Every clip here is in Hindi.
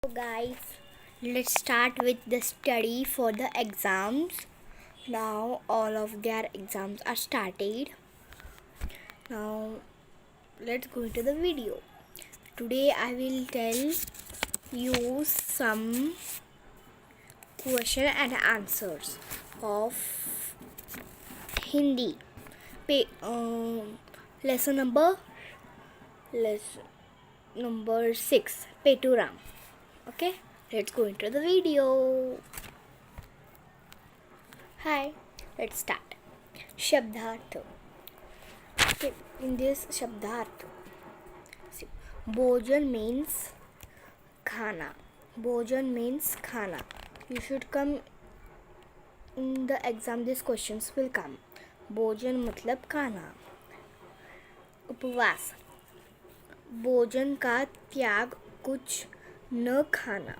So guys, let's start with the study for the exams. Now all of their exams are started. Now let's go into the video. Today I will tell you some question and answers of Hindi. Lesson number 6, Peturam. Okay, let's go into the video. Hi, let's start. Shabdarth. Okay, in this Shabdarth, Bhojan means khana. Bhojan means khana. You should come in the exam. These questions will come. Bhojan मतलब खाना. उपवास. भोजन का त्याग कुछ न खाना.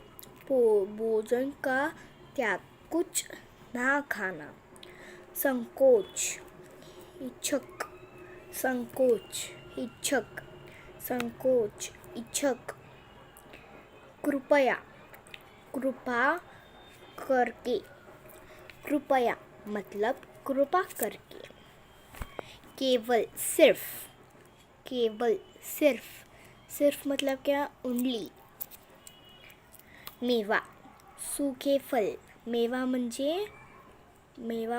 भोजन का त्याग कुछ ना खाना. संकोच. इच्छक. संकोच. इच्छक. संकोच. इच्छक. कृपया. कृपा करके. कृपया मतलब कृपा करके. केवल. सिर्फ. केवल. सिर्फ. सिर्फ मतलब क्या? ओनली. मेवा. सूखे फल. मेवा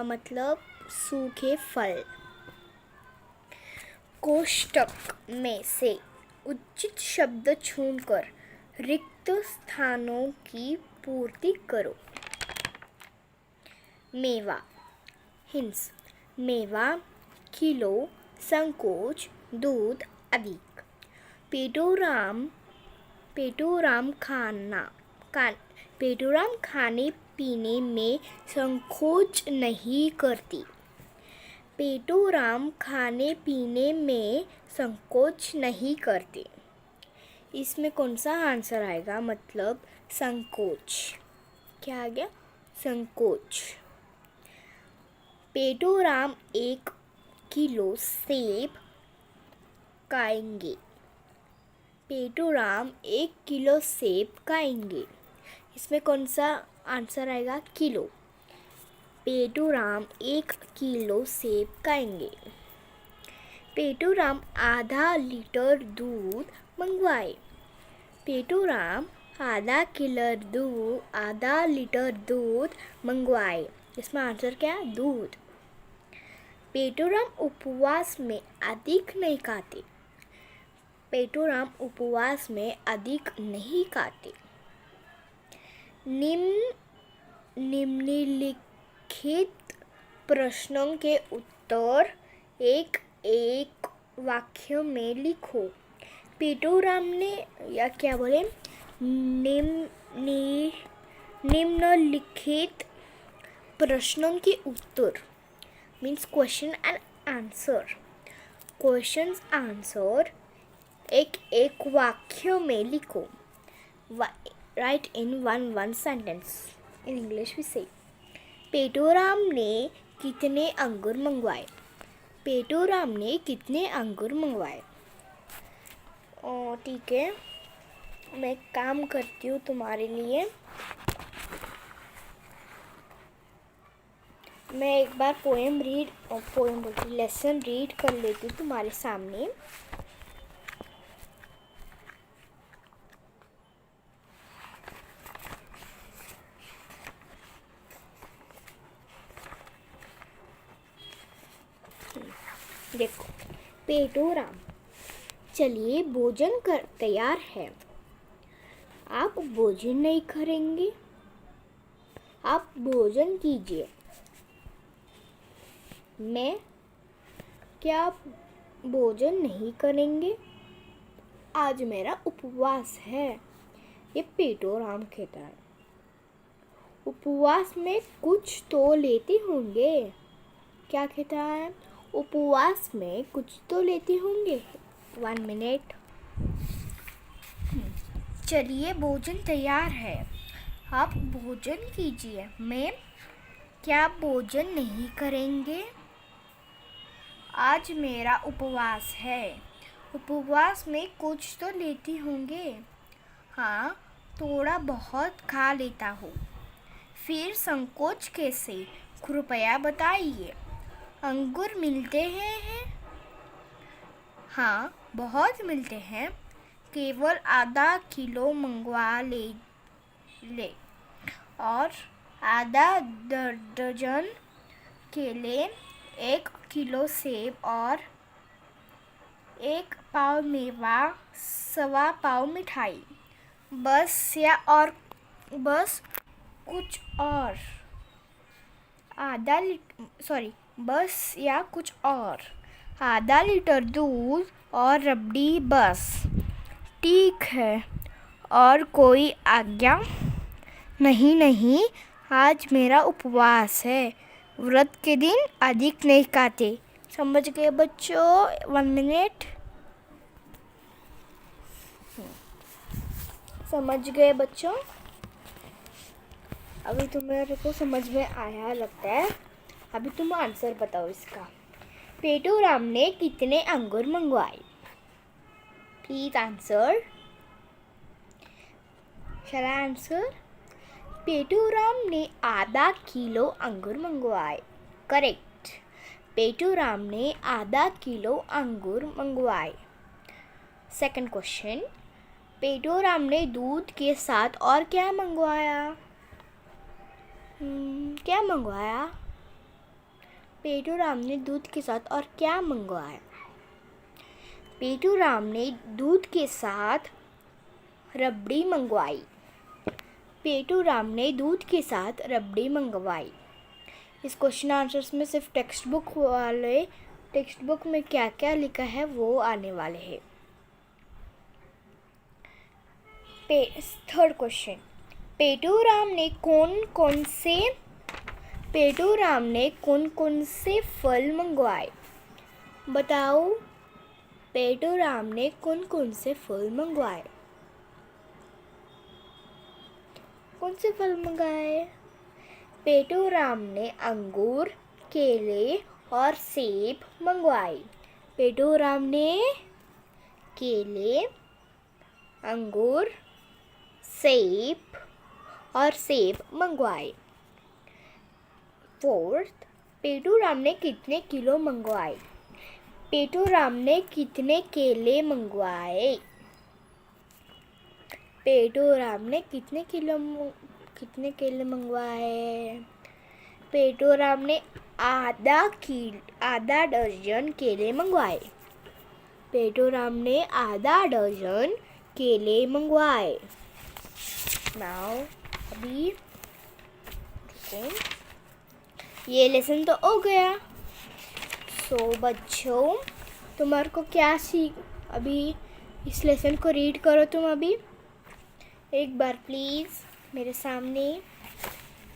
मतलब सूखे फल. कोष्टक में से उचित शब्द चुनकर रिक्त स्थानों की पूर्ति करो. मेवा. हिंस. मेवा, किलो, संकोच, दूध, अधिक. पेटूराम खाने पीने में संकोच नहीं करती. पेटूराम खाने पीने में संकोच नहीं करते. इसमें कौन सा आंसर आएगा? मतलब संकोच. क्या आ गया? संकोच. पेटूराम 1 किलो सेब खाएंगे. पेटूराम 1 किलो सेब खाएंगे. इसमें कौन सा आंसर आएगा? किलो. पेटूराम 1 किलो सेब खाएंगे. पेटूराम आधा लीटर दूध मंगवाए. पेटूराम आधा लीटर दूध मंगवाए. इसमें आंसर क्या है? दूध. पेटूराम उपवास में अधिक नहीं खाते. पेटूराम उपवास में अधिक नहीं खाते. निम्नलिखित प्रश्नों के उत्तर एक एक वाक्य में लिखो. पेटूराम ने या क्या बोले? निम्नलिखित प्रश्नों के उत्तर means question and answer. Question answer एक एक वाक्य में लिखो. Write in one sentence. In English we say, पेटूराम ने कितने अंगूर मंगवाए. पेटूराम ने कितने अंगूर मंगवाए. ठीक है, मैं काम करती हूँ तुम्हारे लिए. मैं एक बार लेसन रीड कर लेती हूँ तुम्हारे सामने. देखो. पेटूराम, चलिए भोजन तैयार है. आप भोजन नहीं करेंगे? आप भोजन कीजिए. मैं. क्या आप भोजन नहीं करेंगे? आज मेरा उपवास है. ये पेटूराम कहता है. उपवास में कुछ तो लेते होंगे. क्या कहता है? उपवास में कुछ तो लेते होंगे. 1 मिनट. चलिए भोजन तैयार है. आप भोजन कीजिए. मैं. क्या आप भोजन नहीं करेंगे? आज मेरा उपवास है. उपवास में कुछ तो लेते होंगे. हाँ, थोड़ा बहुत खा लेता हूँ। फिर संकोच कैसे? कृपया बताइए। अंगूर मिलते हैं? हाँ, बहुत मिलते हैं। केवल आधा किलो मंगवा ले और आधा दर्जन केले, 1 किलो सेब और 1 पाव मेवा, 1.25 पाव मिठाई। बस कुछ और? आधा लीटर दूध और रबड़ी बस। ठीक है। और कोई आज्ञा? नहीं, आज मेरा उपवास है। व्रत के दिन अधिक नहीं खाते। समझ गए बच्चों? 1 मिनट। समझ गए बच्चों? अभी तुम्हारे को समझ में आया लगता है। अभी तुम आंसर बताओ इसका। पेटू राम ने कितने अंगूर मंगवाए? Please answer. Shall I answer? Petu Ram ने आधा किलो अंगूर मंगवाए। करेक्ट। पेटू राम ने आधा किलो अंगूर मंगवाए। Second question. पेटू राम ने दूध के साथ और क्या मंगवाया? क्या मंगवाया? पेटू राम ने दूध के साथ और क्या मंगवाया? पेटू राम ने दूध के साथ रबड़ी मंगवाई। पेटू राम ने दूध के साथ रबड़ी मंगवाई। इस क्वेश्चन आंसर्स में सिर्फ टेक्स्ट बुक में क्या क्या लिखा है वो आने वाले हैं। Third question. पेटू राम ने कौन कौन से फल मंगवाए? बताओ। पेटू राम ने कौन कौन से फल मंगवाए? कौन से फल मंगाए? पेटू राम ने अंगूर, केले और सेब मंगवाए। पेटू राम ने केले, अंगूर, सेब मंगवाए। फोर्थ, पेटू राम ने कितने किलो मंगवाए? पेटू राम ने कितने केले मंगवाए? पेटू राम ने कितने केले मंगवाए? पेटू राम ने आधा दर्जन केले मंगवाए। पेटू राम ने आधा दर्जन केले मंगवाए। नाउ अभी ये लेसन तो हो गया। सो बच्चों, तुम्हारे को क्या अभी इस लेसन को रीड करो तुम अभी एक बार प्लीज मेरे सामने।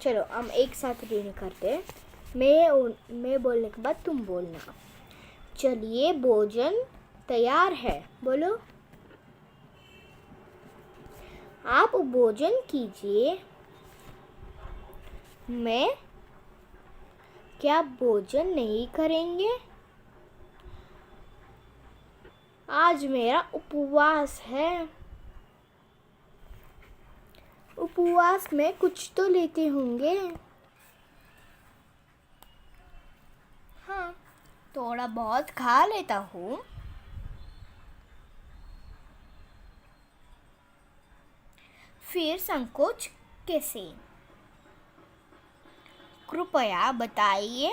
चलो हम एक साथ रीड करते। मैं बोलने के बाद तुम बोलना। चलिए भोजन तैयार है। बोलो। आप भोजन कीजिए। मैं क्या भोजन नहीं करेंगे? आज मेरा उपवास है। उपवास में कुछ तो लेते होंगे। हाँ, थोड़ा बहुत खा लेता हूँ। फिर संकोच कैसे? कृपया बताइए।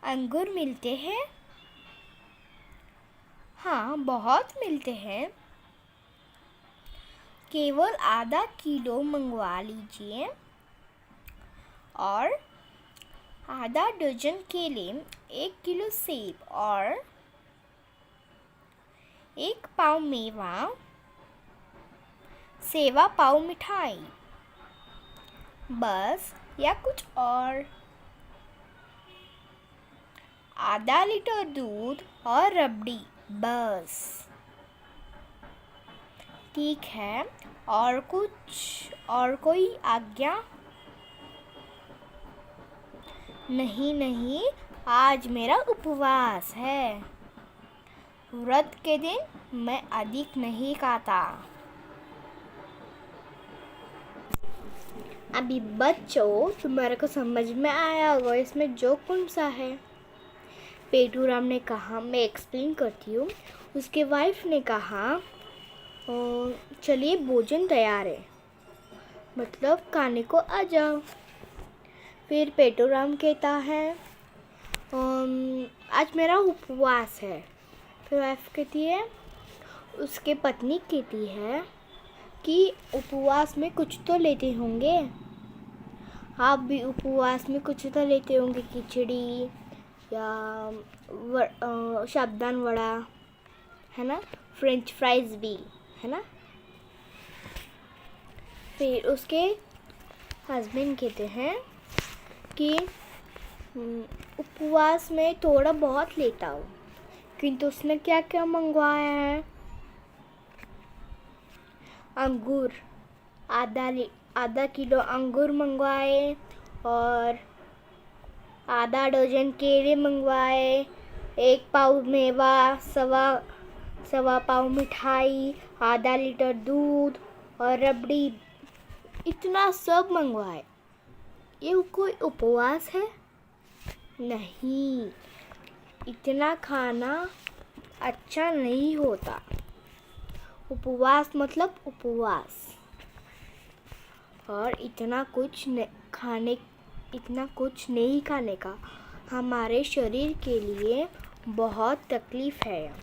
अंगूर मिलते हैं? हाँ, बहुत मिलते हैं। केवल आधा किलो मंगवा लीजिए और आधा दर्जन केले, 1 किलो सेब और 1 पाव मेवा, 1.25 पाव मिठाई। बस या कुछ और? आधा लीटर दूध और रबड़ी बस। ठीक है। और कोई आज्ञा? नहीं, आज मेरा उपवास है। व्रत के दिन मैं अधिक नहीं खाता। अभी बच्चों, तुम्हारे को समझ में आया होगा इसमें जो कौन सा है। पेटूराम ने कहा, मैं एक्सप्लेन करती हूँ। उसके वाइफ ने कहा, चलिए भोजन तैयार है, मतलब खाने को आ जाओ। फिर पेटूराम कहता है, आज मेरा उपवास है। फिर वाइफ कहती है, उसके पत्नी कहती है कि उपवास में कुछ तो लेते होंगे, आप भी उपवास में कुछ तो लेते होंगे, खिचड़ी या साबुदाना वड़ा, है ना, फ्रेंच फ्राइज भी, है ना। फिर उसके हस्बैंड कहते हैं कि उपवास में थोड़ा बहुत लेता हूँ, किंतु उसने क्या क्या मंगवाया है। अंगूर, आधा किलो अंगूर मंगवाए, और आधा डजन केले मंगवाए, 1 पाव मेवा, सवा पाव मिठाई, आधा लीटर दूध और रबड़ी, इतना सब मंगवाए। ये कोई उपवास है? नहीं, इतना खाना अच्छा नहीं होता। उपवास मतलब उपवास, और इतना कुछ नहीं खाने का हमारे शरीर के लिए बहुत तकलीफ है।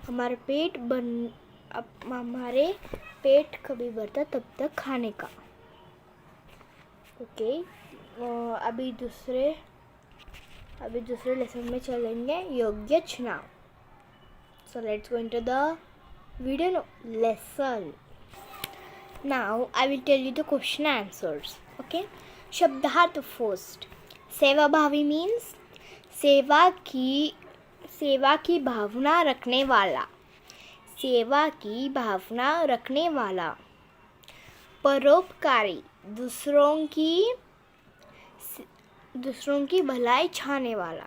हमारे पेट कभी भरता तब तक खाने का। ओके, अभी दूसरे लेसन में चलेंगे, योग्य चुनाव। So let's go into the video lesson. Now I will tell you the question answers. Okay, शब्दार्थ first. सेवाभावी means सेवा की भावना रखने वाला, सेवा की भावना रखने वाला। परोपकारी, दूसरों की भलाई चाहने वाला,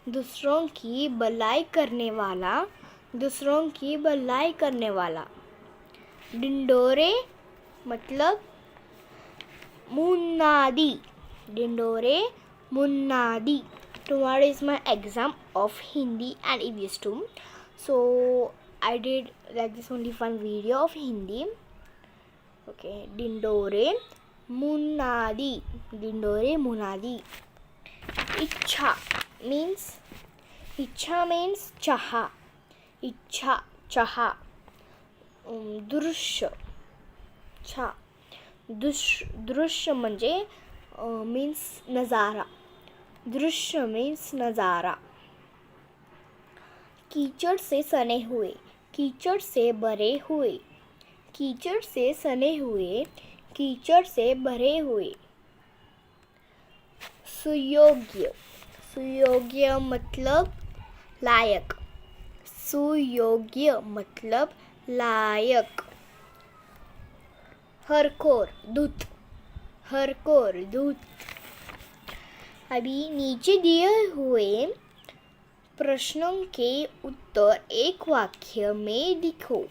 दूसरों की भलाई करने वाला, दूसरों की भलाई करने वाला। डिंडोरे मतलब मुन्नादी, डिंडोरे मुन्नादी। Tomorrow is my exam of Hindi and EVS too, so I did like this only one video of Hindi. Okay, डिंडोरे मुन्नादी, डिंडोरे मुन्नादी। इच्छा means चाह, इच्छा चाह। दृश्य दृश्य म्हणजे मीन्स नज़ारा, दृश्य मीन्स नज़ारा। कीचड़ से सने हुए, कीचड़ से भरे हुए, कीचड़ से सने हुए, कीचड़ से भरे हुए। सुयोग्य, सुयोग्य मतलब लायक, सुयोग्य मतलब लायक। हरखोर दूत, हरखोर दूत। अभी नीचे दिए हुए प्रश्नों के उत्तर एक वाक्य में लिखो।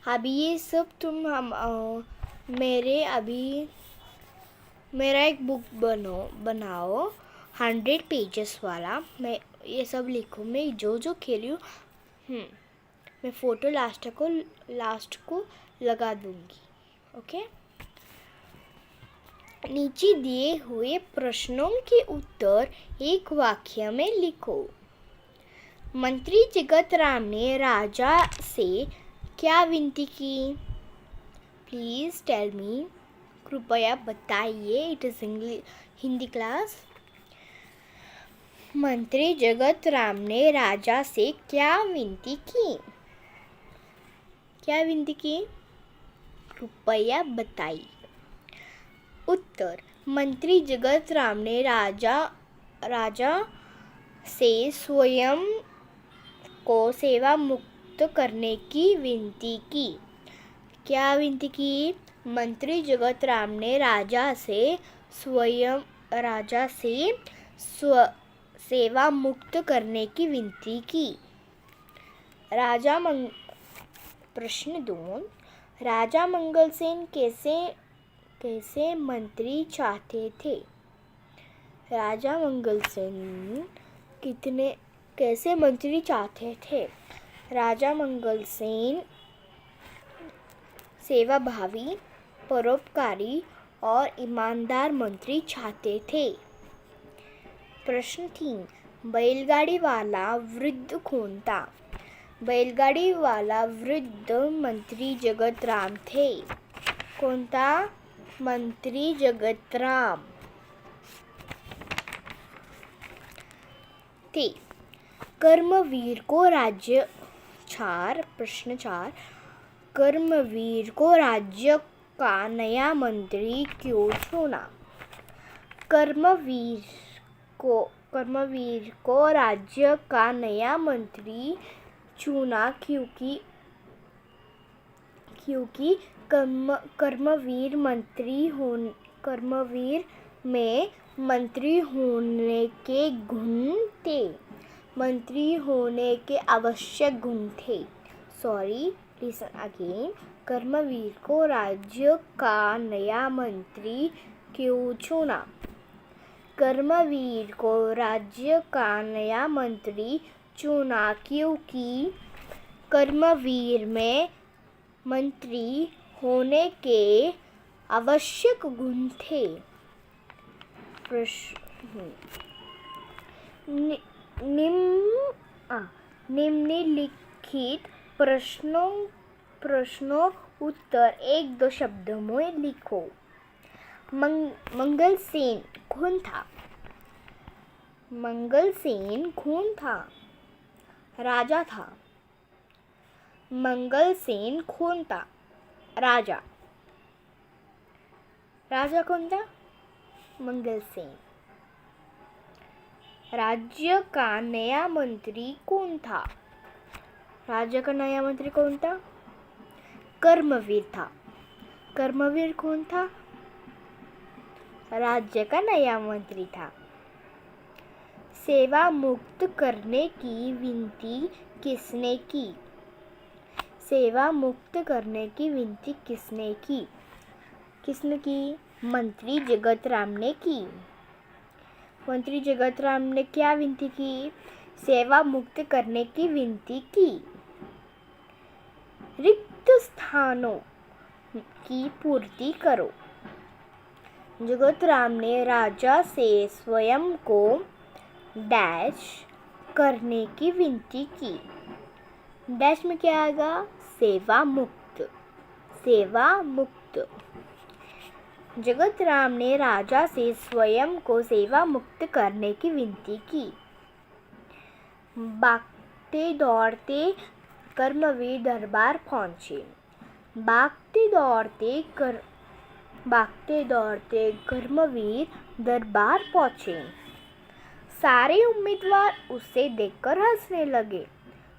अभी ये सब मेरा एक बुक बनाओ 100 पेजेस वाला। मैं ये सब लिखूँ, मैं जो खेली हूँ मैं फ़ोटो लास्ट को लगा दूँगी। ओके, नीचे दिए हुए प्रश्नों के उत्तर एक वाक्य में लिखो। मंत्री जगत राम ने राजा से क्या विनती की? प्लीज टेल मी, कृपया बताइए। It is Hindi class. मंत्री जगत राम ने राजा से क्या विनती की? क्या विनती की? कृपया बताइए। उत्तर, मंत्री जगत राम ने राजा से स्वयं को सेवा मुक्त करने की विनती की। क्या विनती की? मंत्री जगत राम ने राजा से सेवा मुक्त करने की विनती की। प्रश्न 2, राजा मंगलसेन कैसे कैसे मंत्री चाहते थे? राजा मंगल सेन कैसे मंत्री चाहते थे? राजा मंगल सेन सेवाभावी, परोपकारी और ईमानदार मंत्री चाहते थे। प्रश्न 3, बैलगाड़ी वाला वृद्ध कौन था? बैलगाड़ी वाला वृद्ध मंत्री जगतराम थे। कौन था? मंत्री जगतराम थे। कर्मवीर को राज्य प्रश्न 4, कर्मवीर को राज्य का नया मंत्री क्यों चुना? कर्मवीर को राज्य का नया मंत्री चुना क्योंकि कर्मवीर में मंत्री होने के गुण थे। मंत्री होने के आवश्यक गुण थे। Listen again. कर्मवीर को राज्य का नया मंत्री क्यों चुना? कर्मवीर को राज्य का नया मंत्री चुना क्योंकि कर्मवीर में मंत्री होने के आवश्यक गुण थे। निम्नलिखित प्रश्नों उत्तर 1-2 शब्दों में लिखो। मंगल सेन कौन था? मंगल सेन कौन था? राजा था। मंगल सेन कौन था? राजा। राजा कौन था? मंगल सेन। राज्य का नया मंत्री कौन था? राज्य का नया मंत्री कौन था? कर्मवीर था। कर्मवीर कौन था? राज्य का नया मंत्री था। सेवा मुक्त करने की विनती किसने की? सेवा मुक्त करने की विनती किसने की? किसने की? मंत्री जगतराम ने की। मंत्री जगतराम ने क्या विनती की? सेवा मुक्त करने की विनती की। रिक्त स्थानों की पूर्ति करो। जगतराम ने राजा से स्वयं को डैश करने की विनती की। डैश में क्या आएगा? सेवा मुक्त। सेवा मुक्त। जगतराम ने राजा से स्वयं को सेवा मुक्त करने की विनती की। भागते दौड़ते कर्मवीर दरबार पहुंचे। भागते दौड़ते कर्मवीर दरबार पहुंचे। सारे उम्मीदवार उससे देखकर हंसने लगे।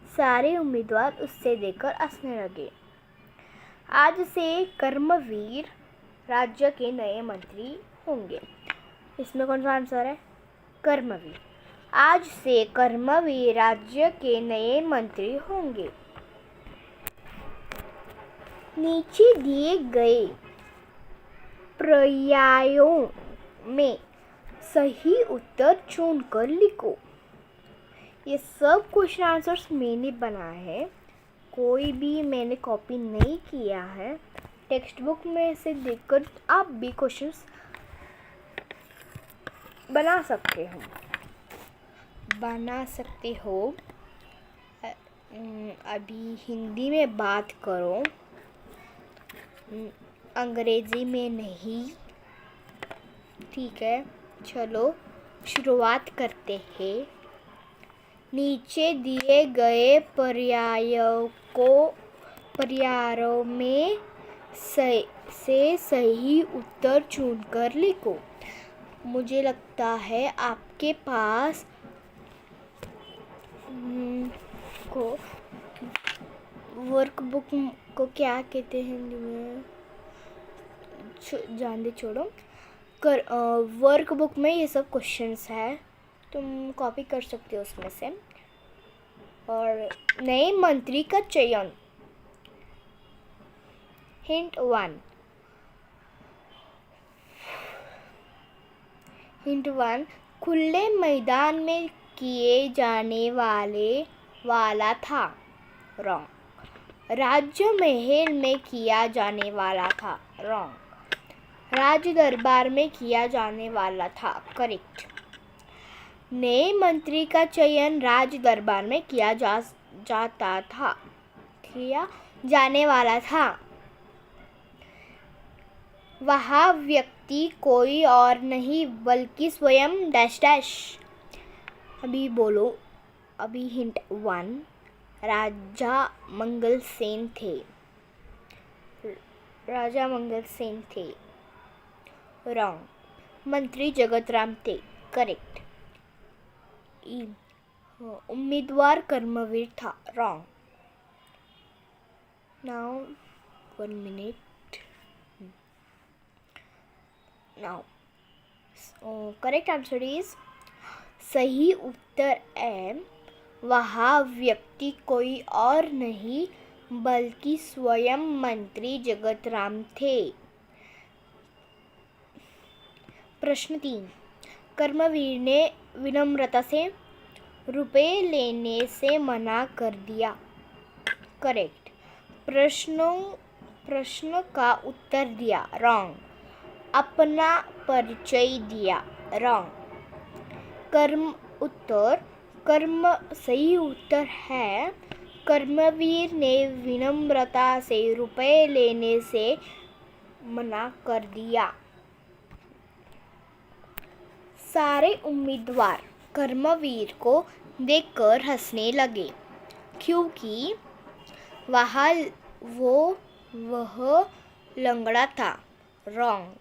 सारे उम्मीदवार उससे देखकर हंसने लगे। आज से कर्मवीर राज्य के नए मंत्री होंगे। इसमें कौन सा आंसर है? कर्मवीर। आज से कर्मवीर राज्य के नए मंत्री होंगे। नीचे दिए गए पर्यायों में सही उत्तर चुनकर लिखो। ये सब क्वेश्चन आंसर्स मैंने बनाए हैं, कोई भी मैंने कॉपी नहीं किया है। टेक्स्ट बुक में से देखकर आप भी क्वेश्चंस बना सकते हो। अभी हिंदी में बात करो, अंग्रेजी में नहीं। ठीक है, चलो शुरुआत करते हैं। नीचे दिए गए पर्यायों में से सही उत्तर चुनकर लिखो। मुझे लगता है आपके पास वर्कबुक को क्या कहते हैं हिंदी में, जान दे, छोड़ो। वर्कबुक में ये सब क्वेश्चंस है, तुम कॉपी कर सकते हो उसमें से। और नए मंत्री का चयन। हिंट 1, हिंट 1, खुले मैदान में किए जाने वाला था। रॉन्ग। राज्य महल में किया जाने वाला था। रॉन्ग। राज दरबार में किया जाने वाला था। करेक्ट। नए मंत्री का चयन राज दरबार में किया जाने वाला था। वह व्यक्ति कोई और नहीं बल्कि स्वयं डैश डैश। अभी बोलो। अभी हिंट 1, राजा मंगल सेन थे। राजा मंगल सेन थे। रॉन्ग। मंत्री जगतराम थे। करेक्ट। उम्मीदवार कर्मवीर था। Wrong. Now 1 minute. Now, correct answer is, सही उत्तर है, वह व्यक्ति कोई और नहीं बल्कि स्वयं मंत्री जगतराम थे। प्रश्न 3, कर्मवीर ने विनम्रता से रुपए लेने से मना कर दिया। करेक्ट। प्रश्न का उत्तर दिया। रॉन्ग। अपना परिचय दिया। रॉन्ग। कर्म सही उत्तर है, कर्मवीर ने विनम्रता से रुपए लेने से मना कर दिया। सारे उम्मीदवार कर्मवीर को देखकर हंसने लगे क्योंकि वह लंगड़ा था। रॉन्ग।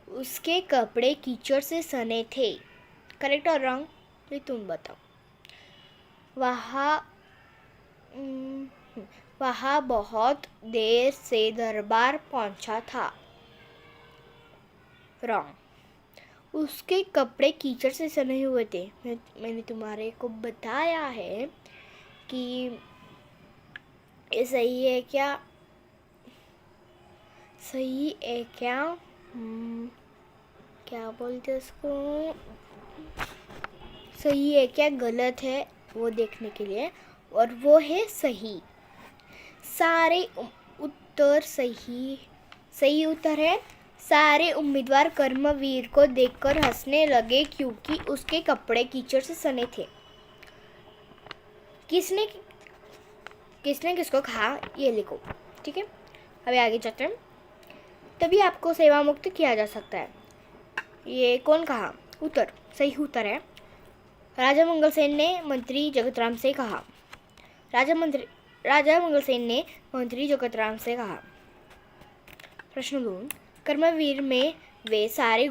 उसके कपड़े कीचड़ से सने थे। करेक्ट और रॉन्ग, ये तुम बताओ। वह बहुत देर से दरबार पहुंचा था। रॉन्ग। उसके कपड़े कीचड़ से सने हुए थे। मैंने तुम्हारे को बताया है कि ये सही है क्या? सही है क्या? क्या बोलते उसको? सही है क्या गलत है वो देखने के लिए, और वो है सही। सारे उत्तर सही उत्तर है। सारे उम्मीदवार कर्मवीर को देखकर हंसने लगे क्योंकि उसके कपड़े कीचड़ से सने थे। किसने किसको कहा ये लिखो। ठीक है, अभी आगे चलते हैं। तभी आपको सेवा मुक्त किया जा सकता है। ये कौन कहा? उत्तर सही उत्तर है। राजा मंगल सेन ने मंत्री जगतराम से कहा। राजा मंगल सेन ने मंत्री जगतराम से कहा। प्रश्न 2, कर्मवीर में वे सारे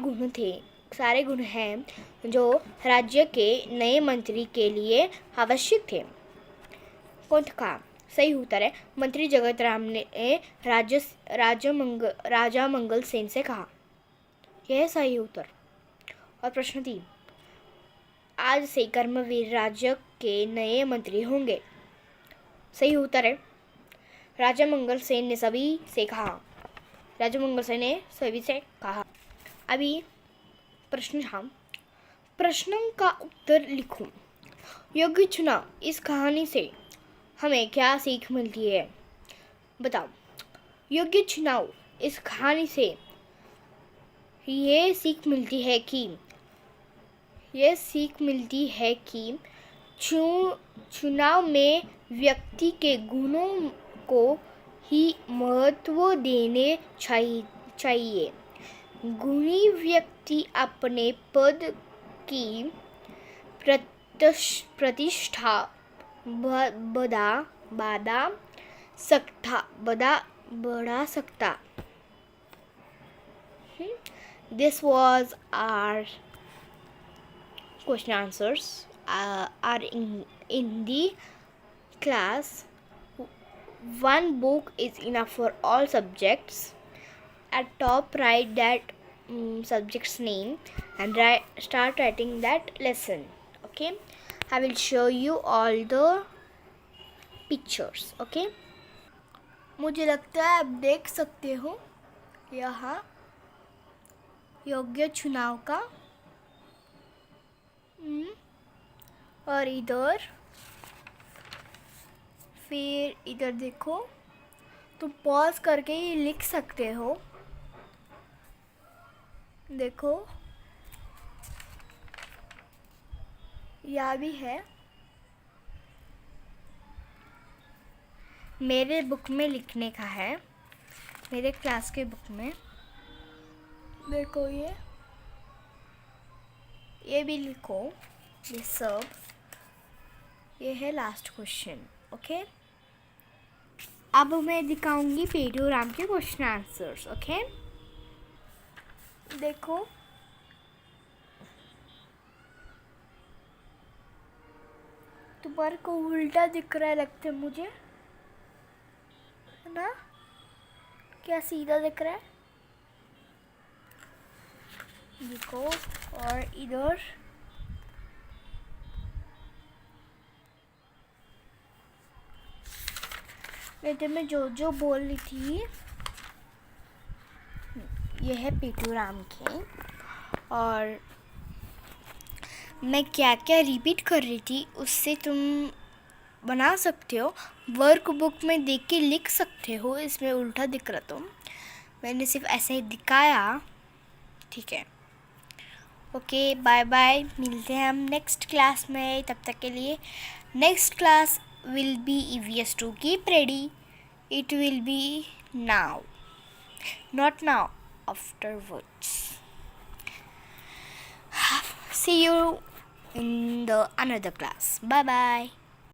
गुण हैं जो राज्य के नए मंत्री के लिए आवश्यक थे। कौन कहा? सही उत्तर है, मंत्री जगतराम ने राजा मंगल सेन से कहा। यह सही उत्तर। और प्रश्न 3, आज से कर्मवीर राज्य के नए मंत्री होंगे। सही उत्तर है, राजा मंगल सेन ने सभी से कहा। राजा मंगल सेन ने सभी से कहा। अभी प्रश्न का उत्तर लिखो। योग्य चुनाव। इस कहानी से हमें क्या सीख मिलती है? बताओ। योग्य चुनाव। इस कहानी से ये सीख मिलती है कि चुनाव में व्यक्ति के गुणों को ही महत्व देने चाहिए। गुणी व्यक्ति अपने पद की प्रतिष्ठा बढ़ा सकता। This was our question answers are in the class. One book is enough for all subjects. At top, write that subject's name and start writing that lesson. Okay, I will show you all the pictures. Okay, मुझे लगता है आप देख सकते हो यहाँ योग्य चुनाव का और इधर, फिर इधर देखो, तुम पॉज करके ये लिख सकते हो। देखो यहाँ भी है, मेरे बुक में लिखने का है, मेरे क्लास के बुक में। देखो ये भी लिखो, ये सब, ये है लास्ट क्वेश्चन। ओके, अब मैं दिखाऊंगी पेटू राम के क्वेश्चन आंसर्स। ओके, देखो तुम्हारे को उल्टा दिख रहा है लगता है मुझे, है ना? क्या सीधा दिख रहा है? देखो, और इधर बेटे मैं जो बोल रही थी, ये है पेटू राम के, और मैं क्या क्या रिपीट कर रही थी उससे तुम बना सकते हो, वर्क बुक में देख के लिख सकते हो। इसमें उल्टा दिख रहा तो मैंने सिर्फ ऐसे ही दिखाया, ठीक है? ओके, बाय बाय, मिलते हैं हम नेक्स्ट क्लास में। तब तक के लिए next class will be EVS2, keep ready, it will be now, not now, afterwards. See you in the another class. Bye bye.